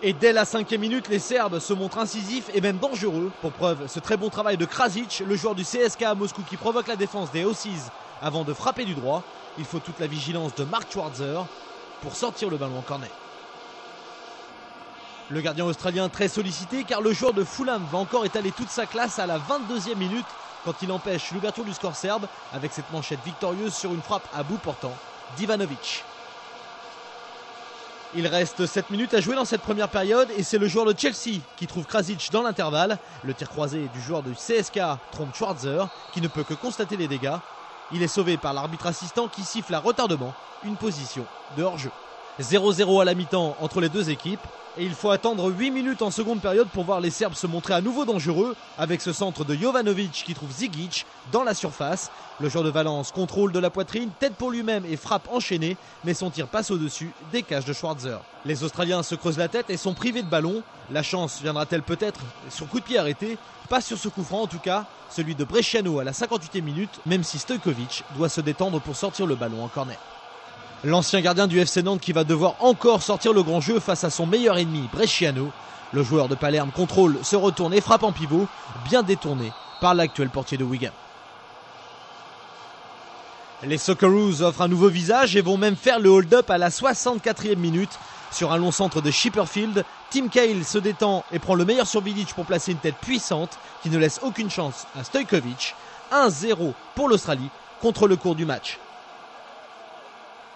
Et dès la 5e minute, les Serbes se montrent incisifs et même dangereux. Pour preuve, ce très bon travail de Krasic, le joueur du CSKA à Moscou qui provoque la défense des Aussies avant de frapper du droit. Il faut toute la vigilance de Mark Schwarzer pour sortir le ballon en corner. Le gardien australien très sollicité car le joueur de Fulham va encore étaler toute sa classe à la 22e minute quand il empêche l'ouverture du score serbe avec cette manchette victorieuse sur une frappe à bout portant d'Ivanovic. Il reste 7 minutes à jouer dans cette première période et c'est le joueur de Chelsea qui trouve Krasic dans l'intervalle. Le tir croisé du joueur du CSKA trompe Schwarzer qui ne peut que constater les dégâts. Il est sauvé par l'arbitre assistant qui siffle à retardement une position de hors-jeu. 0-0 à la mi-temps entre les deux équipes. Et il faut attendre 8 minutes en seconde période pour voir les Serbes se montrer à nouveau dangereux avec ce centre de Jovanovic qui trouve Zigic dans la surface. Le joueur de Valence contrôle de la poitrine, tête pour lui-même et frappe enchaînée, mais son tir passe au-dessus des cages de Schwarzer. Les Australiens se creusent la tête et sont privés de ballon. La chance viendra-t-elle peut-être sur coup de pied arrêté? Pas sur ce coup franc en tout cas, celui de Bresciano à la 58e minute, même si Stojkovic doit se détendre pour sortir le ballon en corner. L'ancien gardien du FC Nantes qui va devoir encore sortir le grand jeu face à son meilleur ennemi, Bresciano. Le joueur de Palerme contrôle, se retourne et frappe en pivot, bien détourné par l'actuel portier de Wigan. Les Socceroos offrent un nouveau visage et vont même faire le hold-up à la 64e minute. Sur un long centre de Schipperfield, Tim Cahill se détend et prend le meilleur sur Vidic pour placer une tête puissante qui ne laisse aucune chance à Stojkovic. 1-0 pour l'Australie contre le cours du match.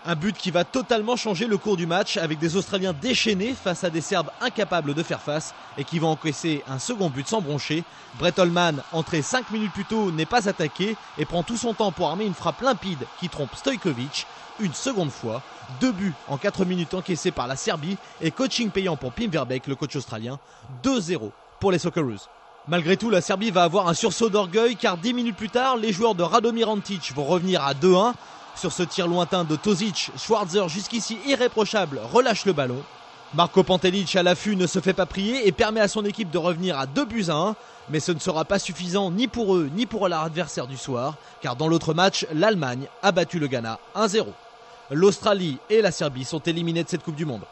Un but qui va totalement changer le cours du match avec des Australiens déchaînés face à des Serbes incapables de faire face et qui vont encaisser un second but sans broncher. Brett Holman, entré 5 minutes plus tôt, n'est pas attaqué et prend tout son temps pour armer une frappe limpide qui trompe Stojkovic une seconde fois. 2 buts en 4 minutes encaissés par la Serbie et coaching payant pour Pim Verbeek, le coach australien. 2-0 pour les Socceroos. Malgré tout, la Serbie va avoir un sursaut d'orgueil car 10 minutes plus tard, les joueurs de Radomir Antic vont revenir à 2-1. Sur ce tir lointain de Tozic, Schwarzer, jusqu'ici irréprochable, relâche le ballon. Marko Pantelic à l'affût ne se fait pas prier et permet à son équipe de revenir à 2-1. Mais ce ne sera pas suffisant ni pour eux ni pour leur adversaire du soir, car dans l'autre match, l'Allemagne a battu le Ghana 1-0. L'Australie et la Serbie sont éliminés de cette Coupe du Monde.